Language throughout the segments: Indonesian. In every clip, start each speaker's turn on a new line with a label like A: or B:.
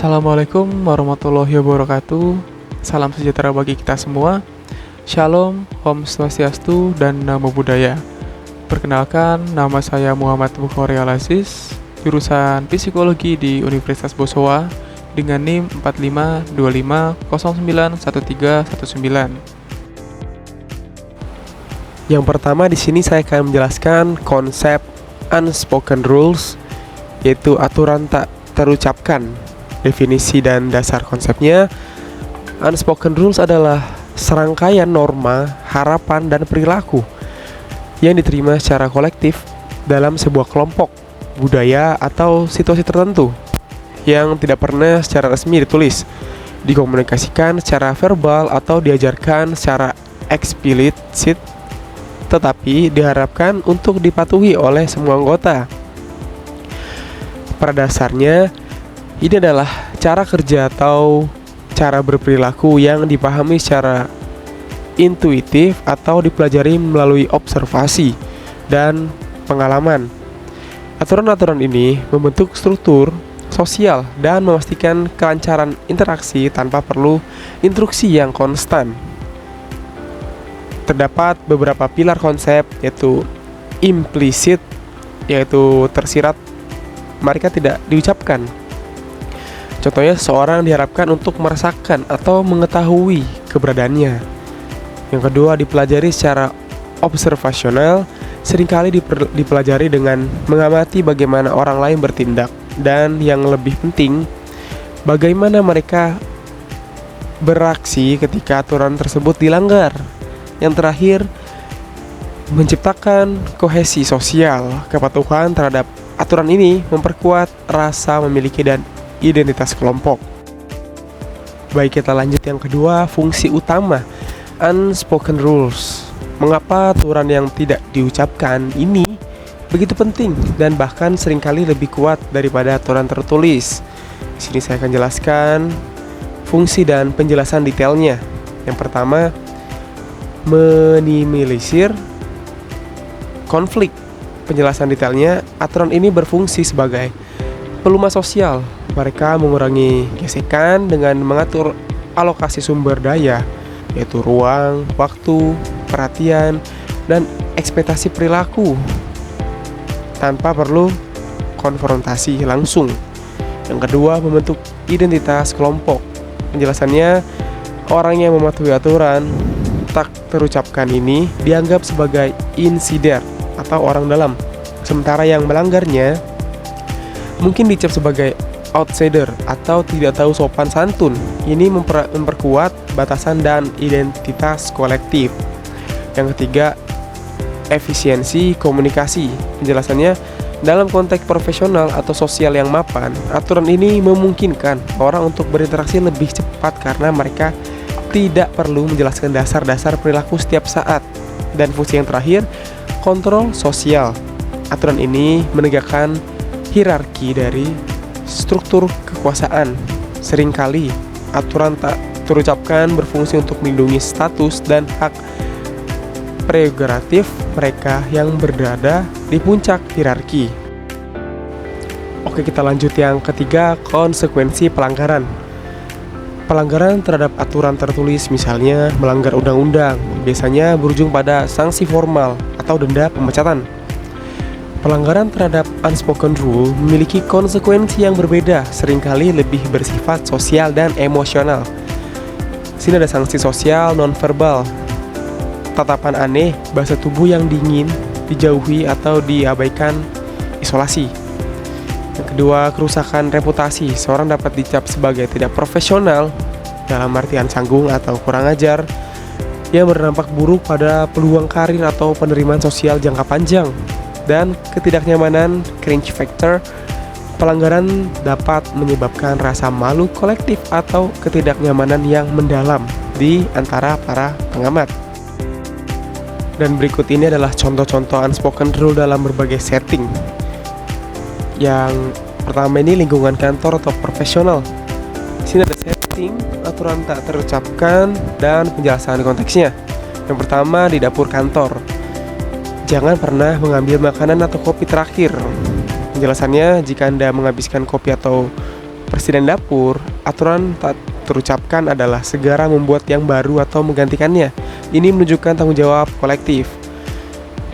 A: Assalamualaikum warahmatullahi wabarakatuh. Salam sejahtera bagi kita semua. Shalom, Om Swastiastu, dan Namo Buddhaya. Perkenalkan, nama saya Muhammad Bukhari Al-Aziz, jurusan Psikologi di Universitas Bosowa dengan NIM 4525091319.
B: Yang pertama di sini saya akan menjelaskan konsep unspoken rules, yaitu aturan tak terucapkan. Definisi dan dasar konsepnya, unspoken rules adalah serangkaian norma, harapan, dan perilaku yang diterima secara kolektif dalam sebuah kelompok, budaya, atau situasi tertentu yang tidak pernah secara resmi ditulis, dikomunikasikan secara verbal, atau diajarkan secara eksplisit, tetapi diharapkan untuk dipatuhi oleh semua anggota. Pada dasarnya, ini adalah cara kerja atau cara berperilaku yang dipahami secara intuitif atau dipelajari melalui observasi dan pengalaman. Aturan-aturan ini membentuk struktur sosial dan memastikan kelancaran interaksi tanpa perlu instruksi yang konstan. Terdapat beberapa pilar konsep, yaitu implisit, yaitu tersirat, mereka tidak diucapkan. Contohnya, seseorang diharapkan untuk merasakan atau mengetahui keberadaannya. Yang kedua, dipelajari secara observasional, seringkali dipelajari dengan mengamati bagaimana orang lain bertindak, dan yang lebih penting, bagaimana mereka beraksi ketika aturan tersebut dilanggar. Yang terakhir, menciptakan kohesi sosial. Kepatuhan terhadap aturan ini memperkuat rasa memiliki dan identitas kelompok. Baik, kita lanjut yang kedua, fungsi utama unspoken rules. Mengapa aturan yang tidak diucapkan ini begitu penting dan bahkan seringkali lebih kuat daripada aturan tertulis? Di sini saya akan jelaskan fungsi dan penjelasan detailnya. Yang pertama, minimalisir konflik. Penjelasan detailnya, aturan ini berfungsi sebagai pelumah sosial. Mereka mengurangi gesekan dengan mengatur alokasi sumber daya, yaitu ruang, waktu, perhatian, dan ekspektasi perilaku tanpa perlu konfrontasi langsung. Yang kedua, membentuk identitas kelompok. Penjelasannya, orang yang mematuhi aturan tak terucapkan ini dianggap sebagai insider atau orang dalam, sementara yang melanggarnya mungkin dicap sebagai outsider atau tidak tahu sopan santun. Ini memperkuat batasan dan identitas kolektif. Yang ketiga, efisiensi komunikasi. Penjelasannya, dalam konteks profesional atau sosial yang mapan, aturan ini memungkinkan orang untuk berinteraksi lebih cepat karena mereka tidak perlu menjelaskan dasar-dasar perilaku setiap saat. Dan fungsi yang terakhir, kontrol sosial. Aturan ini menegakkan hierarki dari struktur kekuasaan. Seringkali aturan tak terucapkan berfungsi untuk melindungi status dan hak prerogatif mereka yang berada di puncak hierarki. Oke, kita lanjut yang ketiga, konsekuensi pelanggaran. Pelanggaran terhadap aturan tertulis, misalnya melanggar undang-undang, biasanya berujung pada sanksi formal atau denda pemecatan. Pelanggaran terhadap unspoken rule memiliki konsekuensi yang berbeda, seringkali lebih bersifat sosial dan emosional. Sini ada sanksi sosial nonverbal, tatapan aneh, bahasa tubuh yang dingin, dijauhi atau diabaikan, isolasi. Yang kedua, kerusakan reputasi. Seorang dapat dicap sebagai tidak profesional dalam artian canggung atau kurang ajar, yang berdampak buruk pada peluang karir atau penerimaan sosial jangka panjang. Dan ketidaknyamanan, cringe factor. Pelanggaran dapat menyebabkan rasa malu kolektif atau ketidaknyamanan yang mendalam di antara para pengamat. Dan berikut ini adalah contoh-contoh unspoken rule dalam berbagai setting. Yang pertama ini lingkungan kantor atau profesional. Di sini ada setting, aturan tak terucapkan, dan penjelasan konteksnya. Yang pertama, di dapur kantor. Jangan pernah mengambil makanan atau kopi terakhir. Penjelasannya, jika Anda menghabiskan kopi atau Presiden dapur, aturan tak terucapkan adalah segera membuat yang baru atau menggantikannya. Ini menunjukkan tanggung jawab kolektif.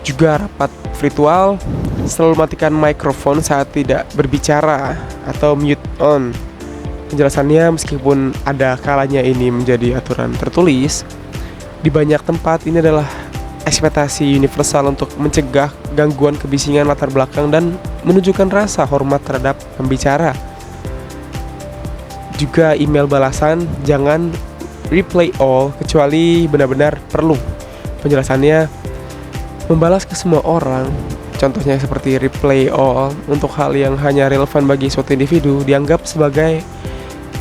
B: Juga rapat virtual, selalu matikan mikrofon saat tidak berbicara atau mute on. Penjelasannya, meskipun ada kalanya ini menjadi aturan tertulis, di banyak tempat ini adalah ekspektasi universal untuk mencegah gangguan kebisingan latar belakang dan menunjukkan rasa hormat terhadap pembicara. Juga email balasan jangan reply all kecuali benar-benar perlu. Penjelasannya, membalas ke semua orang, contohnya seperti reply all untuk hal yang hanya relevan bagi suatu individu, dianggap sebagai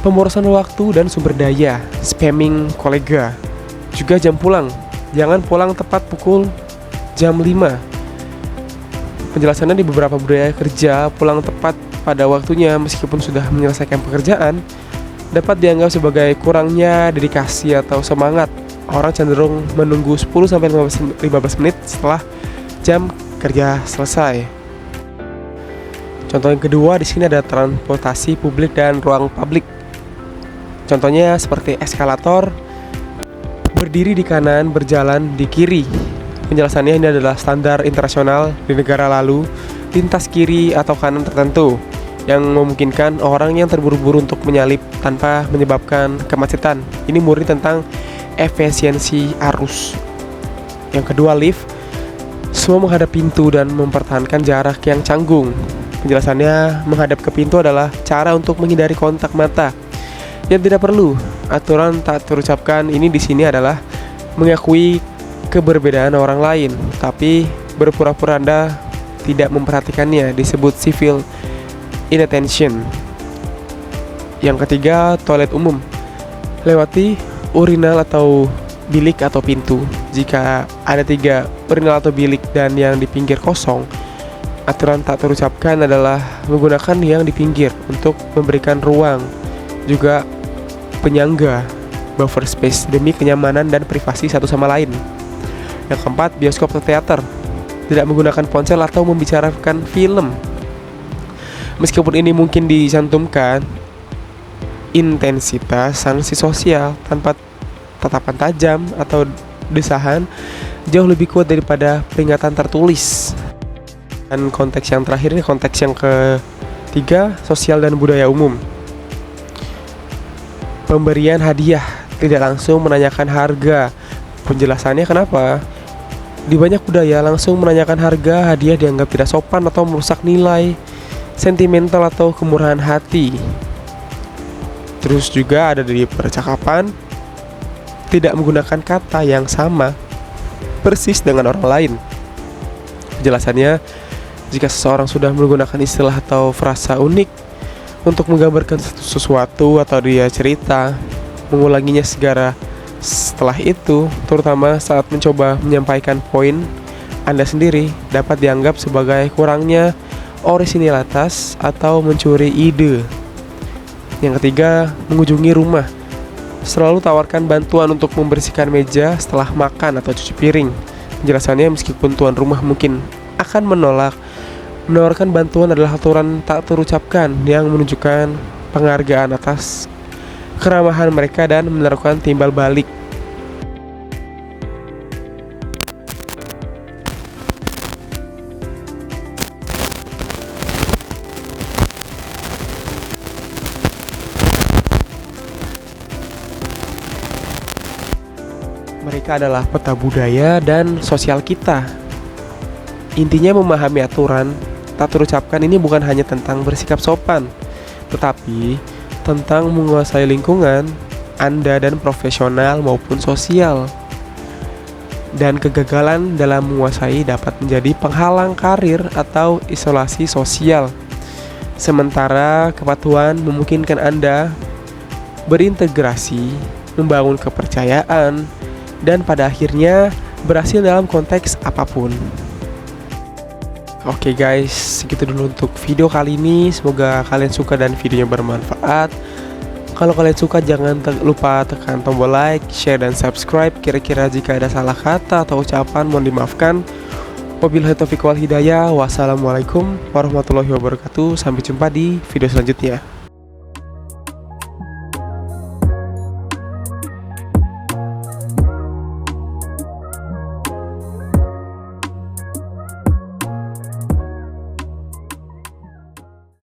B: pemborosan waktu dan sumber daya, spamming kolega. Juga jam pulang, jangan pulang tepat pukul jam 5. Penjelasannya, di beberapa budaya kerja, pulang tepat pada waktunya meskipun sudah menyelesaikan pekerjaan dapat dianggap sebagai kurangnya dedikasi atau semangat. Orang cenderung menunggu 10-15 menit setelah jam kerja selesai. Contoh yang kedua di sini ada transportasi publik dan ruang publik. Contohnya seperti eskalator, berdiri di kanan, berjalan di kiri. Penjelasannya, ini adalah standar internasional di negara lalu lintas kiri atau kanan tertentu yang memungkinkan orang yang terburu-buru untuk menyalip tanpa menyebabkan kemacetan. Ini murni tentang efisiensi arus. Yang kedua, lift. Semua menghadap pintu dan mempertahankan jarak yang canggung. Penjelasannya, menghadap ke pintu adalah cara untuk menghindari kontak mata yang tidak perlu. Aturan tak terucapkan ini di sini adalah mengakui keberbedaan orang lain, tapi berpura-pura Anda tidak memperhatikannya, disebut civil inattention. Yang ketiga, toilet umum. Lewati urinal atau bilik atau pintu. Jika ada 3 urinal atau bilik dan yang di pinggir kosong, aturan tak terucapkan adalah menggunakan yang di pinggir untuk memberikan ruang, juga penyangga, buffer space demi kenyamanan dan privasi satu sama lain. Yang keempat, bioskop atau teater. Tidak menggunakan ponsel atau membicarakan film. Meskipun ini mungkin dicantumkan intensitas sanksi sosial tanpa tatapan tajam atau desahan jauh lebih kuat daripada peringatan tertulis. Dan konteks yang terakhir ini konteks yang ketiga, sosial dan budaya umum. Pemberian hadiah, tidak langsung menanyakan harga. Penjelasannya kenapa? Di banyak budaya langsung menanyakan harga hadiah dianggap tidak sopan atau merusak nilai sentimental atau kemurahan hati. Terus juga ada di percakapan, tidak menggunakan kata yang sama persis dengan orang lain. Penjelasannya, jika seseorang sudah menggunakan istilah atau frasa unik untuk menggambarkan sesuatu atau dia cerita, mengulanginya segera setelah itu, terutama saat mencoba menyampaikan poin Anda sendiri, dapat dianggap sebagai kurangnya orisinilitas atau mencuri ide. Yang ketiga, mengunjungi rumah. Selalu tawarkan bantuan untuk membersihkan meja setelah makan atau cuci piring. Penjelasannya, meskipun tuan rumah mungkin akan menolak, menawarkan bantuan adalah aturan tak terucapkan yang menunjukkan penghargaan atas keramahan mereka dan menaruhkan timbal balik. Mereka adalah peta budaya dan sosial kita. Intinya, memahami aturan tak terucapkan ini bukan hanya tentang bersikap sopan, tetapi tentang menguasai lingkungan Anda dan profesional maupun sosial. Dan kegagalan dalam menguasai dapat menjadi penghalang karir atau isolasi sosial. Sementara kepatuhan memungkinkan Anda berintegrasi, membangun kepercayaan, dan pada akhirnya berhasil dalam konteks apapun. Oke guys, segitu dulu untuk video kali ini. Semoga kalian suka dan videonya bermanfaat. Kalau kalian suka, jangan lupa tekan tombol like, share, dan subscribe. Kira-kira jika ada salah kata atau ucapan, mohon dimaafkan. Wabillahi taufiq wal hidayah. Wassalamualaikum warahmatullahi wabarakatuh. Sampai jumpa di video selanjutnya.